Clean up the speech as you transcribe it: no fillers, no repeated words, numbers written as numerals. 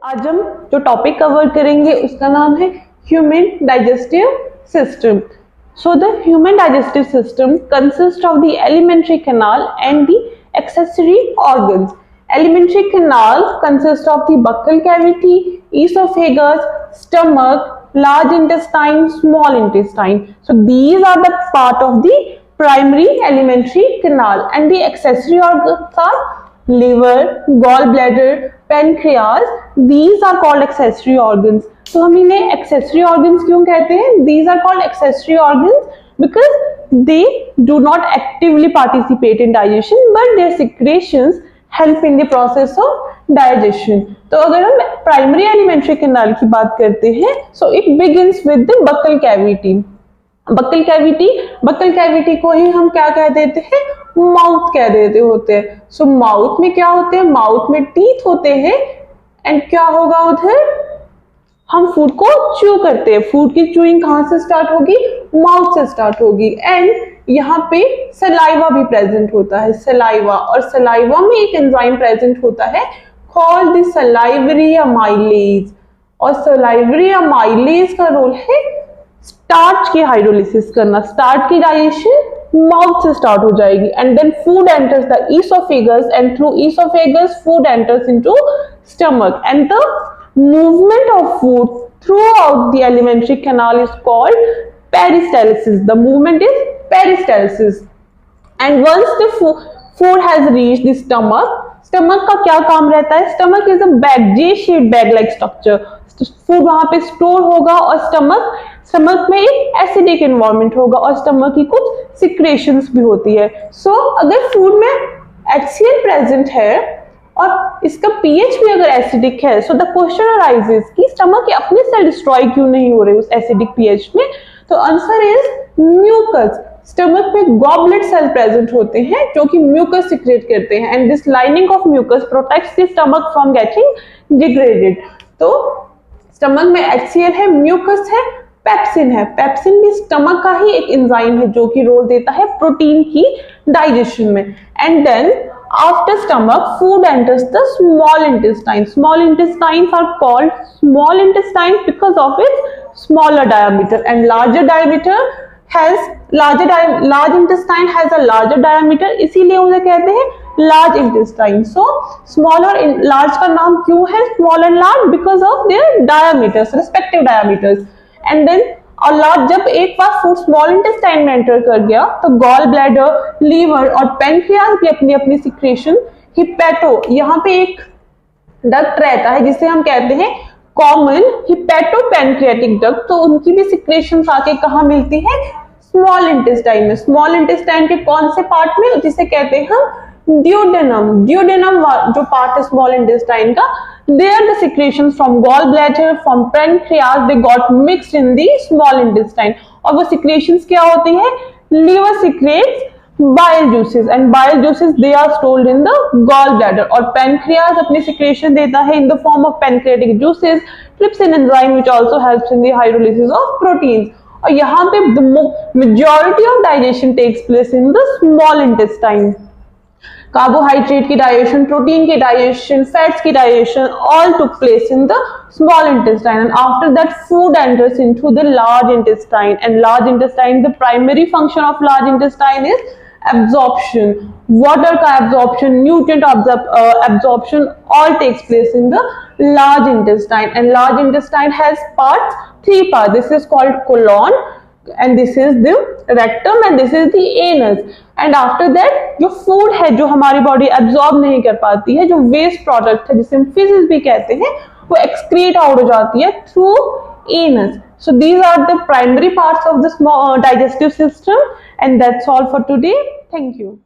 आज हम जो टॉपिक कवर करेंगे उसका नाम है human digestive system. So the human digestive system consists of the alimentary canal and the accessory organs. Alimentary canal consists of the buccal cavity, esophagus, stomach, large intestine, small intestine. So these are the part of the primary alimentary canal, and the accessory organs are liver, gallbladder, pancreas. These are called accessory organs. तो हम इन्हें accessory organs क्यों कहते हैं? These are called accessory organs because they do not actively participate in digestion, but their secretions help in the process of digestion. तो अगर हम primary alimentary canal की बात करते हैं, so it begins with the buccal cavity. Buccal cavity को ही हम क्या कह देते हैं? माउथ कह देते होते हैं. सो माउथ में क्या होते हैं? माउथ में टीथ होते हैं. एंड क्या होगा उधर? हम फूड को च्यू करते हैं. फूड की च्यूइंग कहां से स्टार्ट होगी? माउथ से स्टार्ट होगी. एंड यहाँ पे सलाइवा भी प्रेजेंट होता है. सलाइवा, और सलाइवा में एक एंजाइम प्रेजेंट होता है कॉल्ड द सलाइवरी अमाइलेज. और सलाइवरी अमाइलेज का रोल है स्टार्च की हाइड्रोलिसिस करना. स्टार्च की डाइजेशन माउथ से स्टार्ट हो जाएगी. And then food enters the oesophagus, and through oesophagus food enters into stomach. And the movement of food throughout the alimentary canal is called peristalsis. The movement is peristalsis. And once the food has reached the stomach, stomach का क्या काम रहता है? Stomach is a bag, J-shaped bag-like structure. Food वहां पे store होगा और stomach में एक एसिडिक एनवायरनमेंट होगा और स्टमक की कुछ सिक्रेशंस भी होती है. सो अगर फूड में HCl प्रेजेंट है और इसका पीएच भी अगर एसिडिक है, सो द क्वेश्चन अराइजेस कि स्टमक के अपने सेल डिस्ट्रॉय क्यों नहीं हो रहे उस एसिडिक पीएच में? तो आंसर इज म्यूकस. स्टमक में गॉबलेट सेल प्रेजेंट होते हैं जो कि म्यूकस सिक्रेट करते हैं. And this lining of mucus protects the stomach from getting degraded. तो स्टमक में HCl है, म्यूकस है, पेप्सिन है. पेप्सिन भी स्टमक का ही एक एंजाइम है जो कि रोल देता है प्रोटीन की डाइजेशन में. And then after stomach, food enters the small intestine. Small intestines are called small intestine because of its smaller diameter, and large intestine has a larger diameter, इसीलिए उसे कहते हैं large intestine. So small और large का नाम क्यों है small and large? Because of their diameters, respective diameters. And then और लार्ज, जब एक बार फूड स्मॉल इंटेस्टाइन में एंटर कर गया तो गॉल ब्लैडर, लीवर और पेनक्रियास भी अपनी अपनी सिक्रेशन, हिपैटो, यहाँ पे एक डक्ट रहता है जिसे हम कहते हैं कॉमन हिपैटो पेनक्रियाटिक डक्ट. तो उनकी भी सिक्रेशन आके कहाँ मिलती है? स्मॉल इंटेस्टाइन में. स्मॉल इंटेस्टाइन के कौन से पार्ट में? जिसे कहते हैं हम ड्यूडेनम. ड्यूडेनम जो पार्ट है स्मॉल इंटेस्टाइन का, there the secretions from gallbladder, from pancreas, they got mixed in the small intestine. और वो secretions क्या होती है? Liver secretes bile juices, and bile juices they are stored in the gallbladder. और pancreas अपनी secretion देता है in the form of pancreatic juices, trypsin enzyme which also helps in the hydrolysis of proteins. और यहाँ पे the majority of digestion takes place in the small intestine. Carbohydrate की digestion, protein की digestion, fats की digestion all took place in the small intestine, and after that food enters into the large intestine. And large intestine, the primary function of large intestine is absorption. Water का absorption, nutrient absorption all takes place in the large intestine. And large intestine has three parts. This is called colon, and this is the rectum, and this is the anus. And after that जो food है जो हमारी body absorb नहीं कर पाती है, जो waste product है जिसे हम फिजिस भी कहते हैं, वो एक्सक्रीट आउट हो जाती है through anus. So these are the primary parts of the small digestive system, and that's all for today. Thank you.